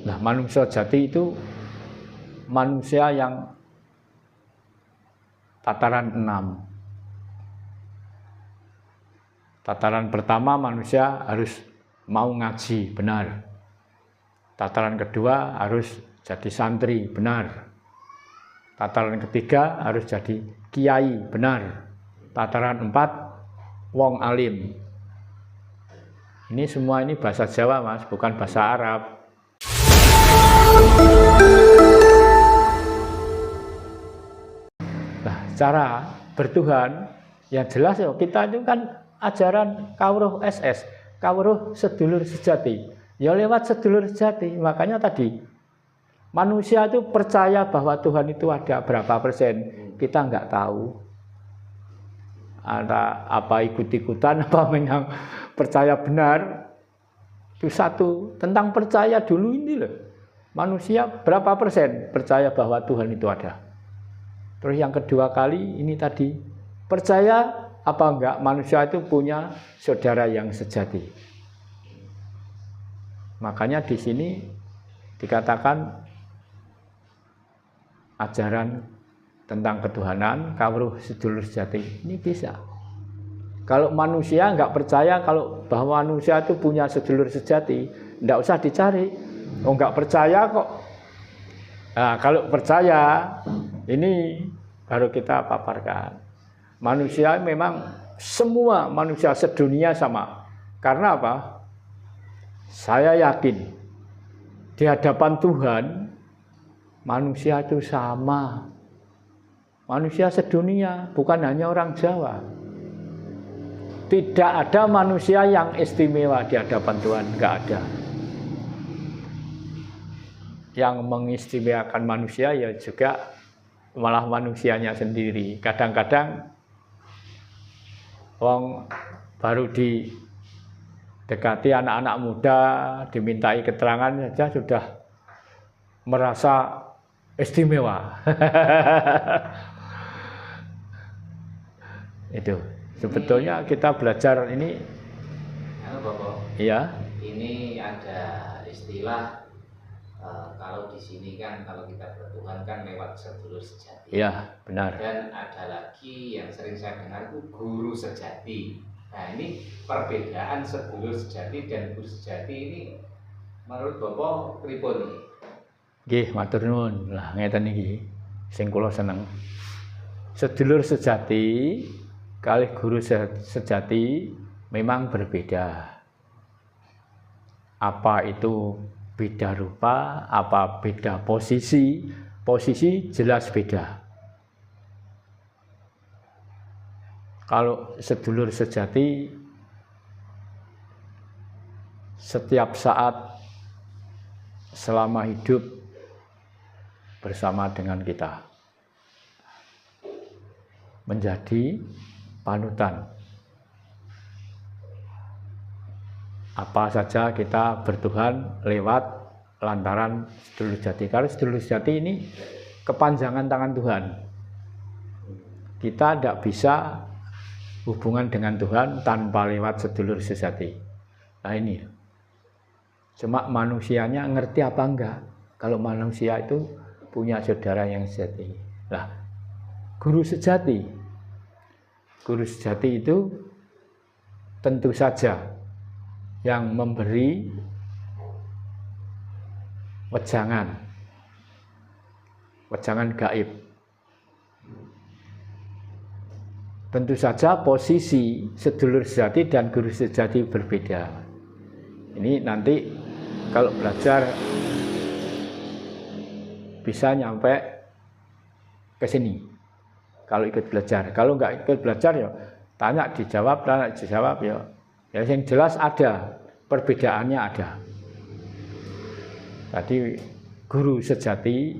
Nah, manusia sejati itu manusia yang tataran 6. Tataran pertama manusia harus mau ngaji, benar. Tataran kedua harus jadi santri, benar. Tataran ketiga harus jadi kiai, benar. Tataran 4 wong alim. Ini semua ini bahasa Jawa, Mas, bukan bahasa Arab. Nah, cara bertuhan yang jelas ya, kita itu kan ajaran kawruh SS, kawruh sedulur sejati. Ya lewat sedulur sejati. Makanya tadi manusia itu percaya bahwa Tuhan itu ada berapa persen, kita nggak tahu. Ada apa ikut-ikutan, apa memang percaya benar. Itu satu. Tentang percaya dulu ini loh. Manusia berapa persen percaya bahwa Tuhan itu ada. Terus yang kedua kali ini tadi, percaya apa enggak manusia itu punya saudara yang sejati. Makanya di sini dikatakan ajaran tentang ketuhanan, kawruh sedulur sejati. Ini bisa. Kalau manusia enggak percaya kalau bahwa manusia itu punya sedulur sejati, enggak usah dicari. Oh, enggak percaya kok. Nah, kalau percaya, ini baru kita paparkan. Manusia memang semua manusia sedunia sama. Karena apa? Saya yakin di hadapan Tuhan manusia itu sama. Manusia sedunia, bukan hanya orang Jawa. Tidak ada manusia yang istimewa di hadapan Tuhan, enggak ada. Yang mengistimewakan manusia ya juga malah manusianya sendiri. Kadang-kadang wong baru didekati anak-anak muda, dimintai keterangan saja sudah merasa istimewa. Itu sebetulnya kita belajar ini. Bapak. Iya. Ini ada istilah kalau di sini kan kalau kita bertuhan kan lewat sedulur sejati. Iya, benar. Dan ada lagi yang sering saya dengar itu guru sejati. Nah, ini perbedaan sedulur sejati dan guru sejati ini menurut Bapak pripun? Nggih, matur nuwun. Lah ngeten iki sing kula seneng. Sedulur sejati kalih guru sejati memang berbeda. Apa itu beda rupa, apa beda posisi? Posisi jelas beda. Kalau sedulur sejati setiap saat selama hidup bersama dengan kita, menjadi panutan. Apa saja kita bertuhan lewat lantaran sedulur sejati. Karena sedulur sejati ini kepanjangan tangan Tuhan. Kita tidak bisa hubungan dengan Tuhan tanpa lewat sedulur sejati. Nah ini, cuma manusianya ngerti apa enggak kalau manusia itu punya saudara yang sejati. Nah, guru sejati itu tentu saja yang memberi wejangan gaib. Tentu saja posisi sedulur sejati dan guru sejati berbeda. Ini nanti kalau belajar bisa nyampe ke sini. Kalau ikut belajar, kalau nggak ikut belajar ya tanya dijawab ya. Ya yang jelas ada, perbedaannya ada. Tadi guru sejati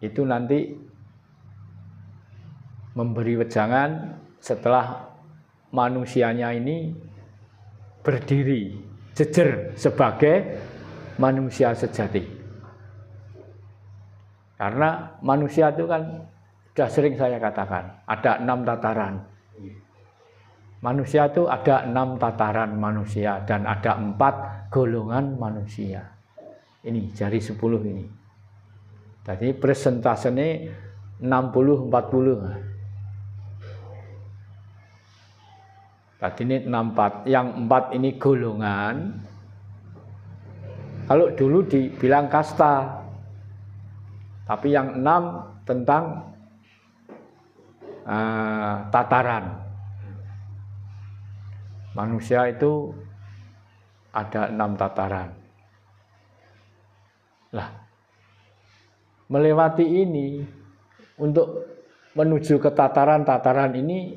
itu nanti memberi wejangan setelah manusianya ini berdiri jejer sebagai manusia sejati. Karena manusia itu kan sudah sering saya katakan ada 6 tataran. Manusia itu ada 6 tataran manusia dan ada 4 golongan manusia. ini jari 10 ini. Tadi presentasenya 60-40. Tadi ini 64. Yang 4 ini golongan. Kalau dulu dibilang kasta. Tapi yang 6 tentang tataran. Manusia itu ada 6 tataran. Lah, melewati ini untuk menuju ke tataran-tataran ini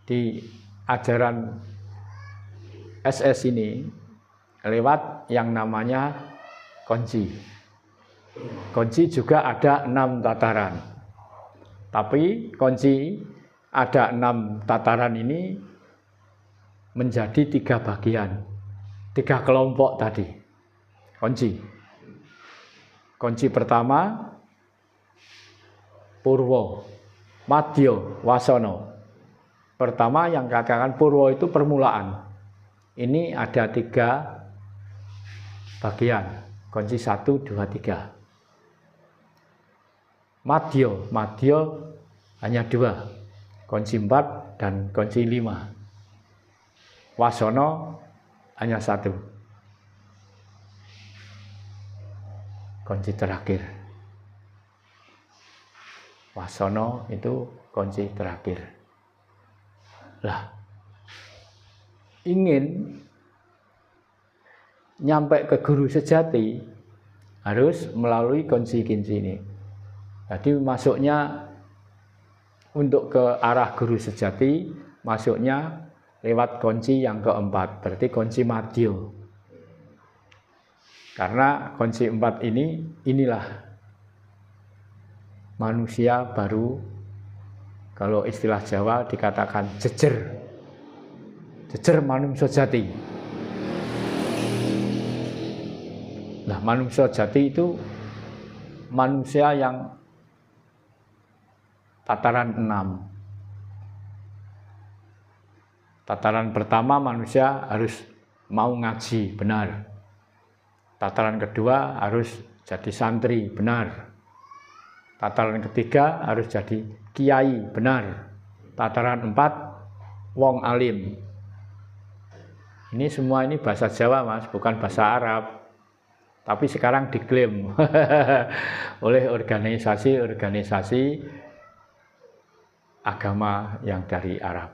di ajaran SS ini lewat yang namanya Konji. Konji juga ada 6 tataran. Tapi Konji ada 6 tataran ini menjadi 3 bagian, 3 kelompok tadi. Konji pertama Purwo, Madya, Wasana. Pertama yang katakan Purwo itu permulaan. Ini ada 3 bagian. Konji 1, 2, 3. Madya hanya 2. Konji 4 dan konji 5. Wasana hanya 1. Konji terakhir. Wasana itu konji terakhir. Lah, ingin nyampe ke guru sejati harus melalui konji-kinji ini. Jadi masuknya untuk ke arah guru sejati, masuknya lewat konji yang keempat, berarti konji Madya. Karena konji 4 inilah manusia baru, kalau istilah Jawa dikatakan jejer manungsa jati. Nah, manungsa jati itu manusia yang tataran 6. Tataran pertama manusia harus mau ngaji, benar. Tataran kedua harus jadi santri, benar. Tataran ketiga harus jadi kiai, benar. Tataran 4 wong alim. Ini semua ini bahasa Jawa, Mas, bukan bahasa Arab. Tapi sekarang diklaim oleh organisasi-organisasi agama yang dari Arab.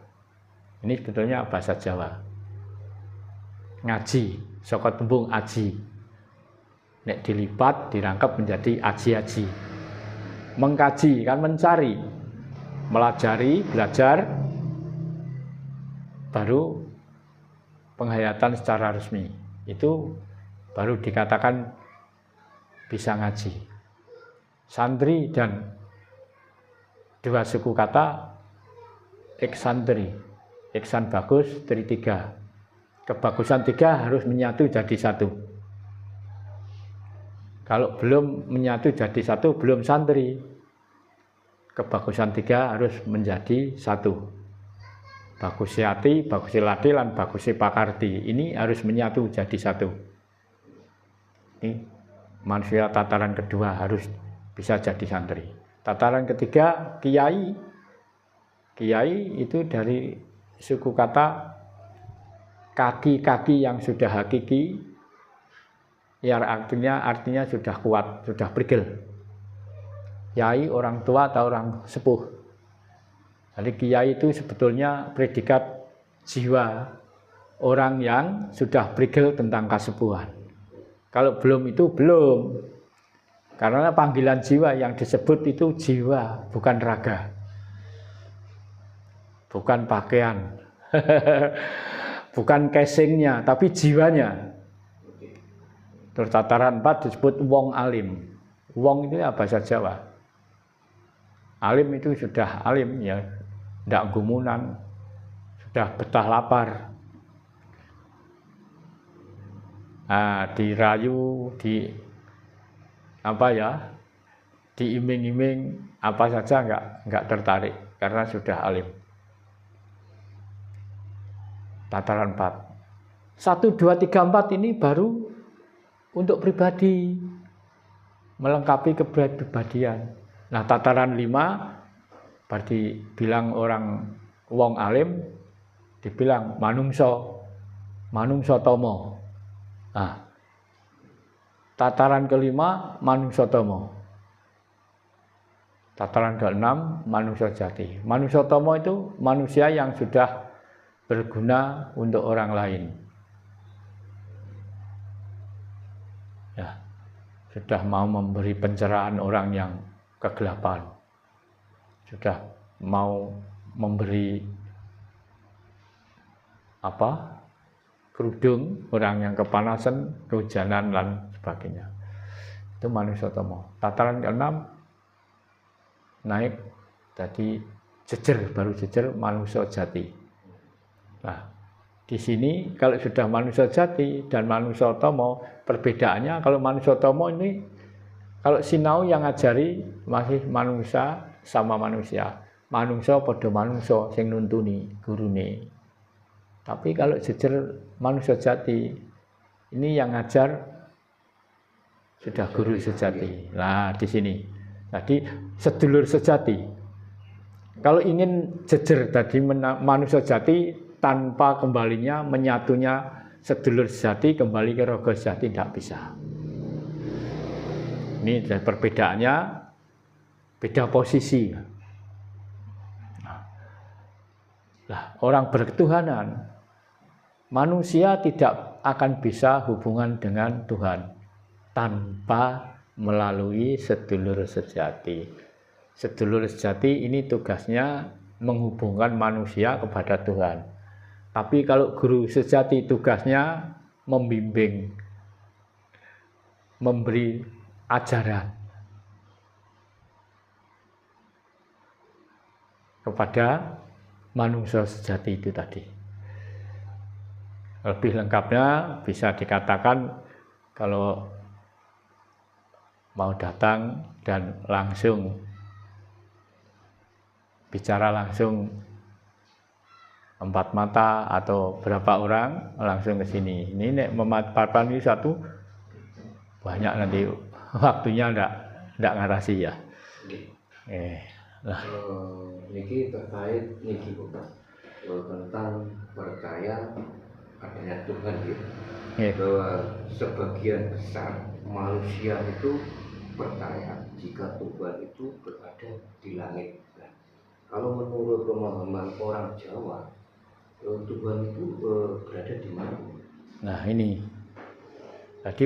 Ini sebetulnya bahasa Jawa. Ngaji, saka tembung aji. Nek dilipat, dirangkap menjadi aji-aji. Mengkaji kan mencari, melajari, belajar, baru penghayatan secara resmi. Itu baru dikatakan bisa ngaji. Santri dan 2 suku kata eksantri. Eksan bagus, tri 3. Kebagusan 3 harus menyatu jadi 1. Kalau belum menyatu jadi 1, belum santri. Kebagusan 3 harus menjadi 1. Bagusyati, Bagusiladi, dan Bagusipakarti. Ini harus menyatu jadi 1. Ini manusia tataran kedua harus bisa jadi santri. Tataran ketiga kiai. Kiai itu dari suku kata kaki-kaki yang sudah hakiki. Ya artinya sudah kuat, sudah prigel. Kiai orang tua atau orang sepuh. Jadi kiai itu sebetulnya predikat jiwa orang yang sudah prigel tentang kesepuhan. Kalau belum itu belum. Karena panggilan jiwa yang disebut itu jiwa, bukan raga. Bukan pakaian. Bukan casingnya, tapi jiwanya. Terus tataran 4 disebut wong alim. Wong itu ya bahasa Jawa. Alim itu sudah alim ya, tidak gumunan, sudah betah lapar. Nah, dirayu, diiming-iming apa saja enggak tertarik karena sudah alim. Tataran 4. 1, 2, 3, 4 ini baru untuk pribadi, melengkapi kepribadian. Nah, tataran 5 berarti bilang orang wong alim, dibilang manungsa tomo. Nah, tataran ke-5 manungsa tomo. Tataran ke-6 manusia jati. Manusia tomo itu manusia yang sudah berguna untuk orang lain. Ya, sudah mau memberi pencerahan orang yang kegelapan. Sudah mau memberi kerudung orang yang kepanasan, kehujanan dan sebagainya. Itu manusia tomo. Tataran ke-6 naik tadi baru jejer manusia jati. Nah, di sini kalau sudah manusia jati dan manusia tomo, perbedaannya kalau manusia tomo ini kalau sinau yang ngajari masih manusia sama manusia. Manusia pada manusia sing nuntuni gurune. Tapi kalau jejer manusia jati ini yang ngajar sudah guru sejati. Nah, di sini. Jadi sedulur sejati. Kalau ingin jejer tadi manusia jati tanpa kembalinya menyatunya sedulur sejati kembali ke rogo sejati tidak bisa. Ini perbedaannya, beda posisi. Nah, orang berketuhanan, manusia tidak akan bisa hubungan dengan Tuhan tanpa melalui sedulur sejati. Sedulur sejati ini tugasnya menghubungkan manusia kepada Tuhan. Tapi kalau guru sejati tugasnya membimbing, memberi ajaran kepada manusia sejati itu tadi. Lebih lengkapnya bisa dikatakan kalau mau datang dan langsung bicara langsung 4 mata atau berapa orang langsung ke sini. Ini nek memaparkan ini satu banyak nanti waktunya ndak ngarasi ya. Nah. Niki terkait niki Bapak tentang percaya adanya Tuhan gitu. Bahwa sebagian besar manusia itu percaya jika Tuhan itu berada di langit. Nah, kalau menurut pemahaman orang Jawa, Tuhan itu berada di mana? Nah ini, jadi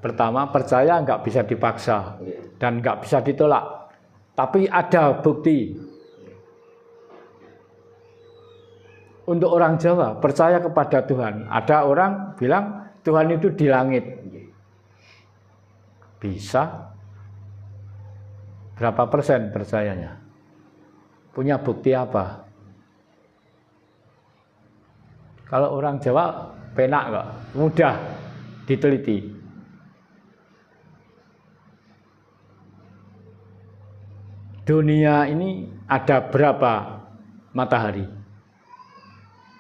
pertama percaya nggak bisa dipaksa dan nggak bisa ditolak, tapi ada bukti. Untuk orang Jawa percaya kepada Tuhan, ada orang bilang Tuhan itu di langit. Bisa berapa persen percayanya? Punya bukti apa? Kalau orang Jawa penak kok, mudah diteliti. Dunia ini ada berapa matahari?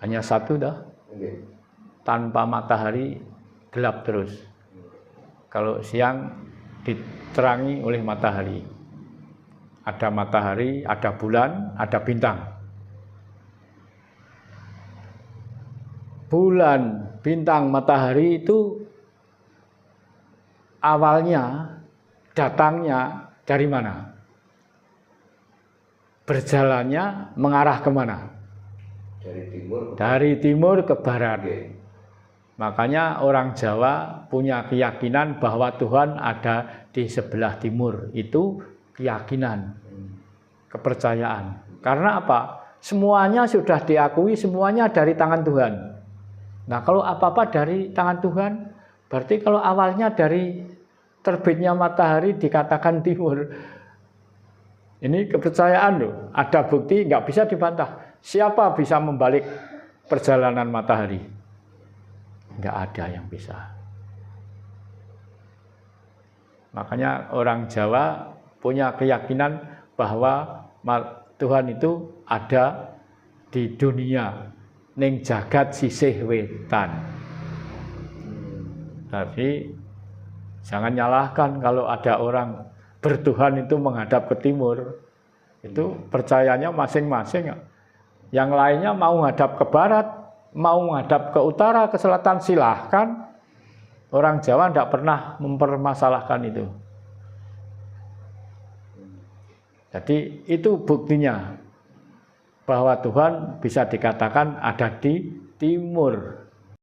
Hanya satu dah. Tanpa matahari gelap terus. Kalau siang diterangi oleh matahari. Ada matahari, ada bulan, ada bintang. Bulan, bintang, matahari itu awalnya, datangnya dari mana? Berjalannya mengarah kemana? Dari timur ke barat. Makanya orang Jawa punya keyakinan bahwa Tuhan ada di sebelah timur. Itu keyakinan, kepercayaan. Karena apa? Semuanya sudah diakui, semuanya dari tangan Tuhan. Nah, kalau apa-apa dari tangan Tuhan, berarti kalau awalnya dari terbitnya matahari dikatakan timur. Ini kepercayaan loh, ada bukti, nggak bisa dibantah. Siapa bisa membalik perjalanan matahari? Nggak ada yang bisa. Makanya orang Jawa punya keyakinan bahwa Tuhan itu ada di dunia ning jagat sisih wetan. Tapi jangan nyalahkan kalau ada orang bertuhan itu menghadap ke timur. Itu percayanya masing-masing. Yang lainnya mau menghadap ke barat, mau menghadap ke utara, ke selatan, silahkan. Orang Jawa tidak pernah mempermasalahkan itu. Jadi itu buktinya bahwa Tuhan bisa dikatakan ada di timur.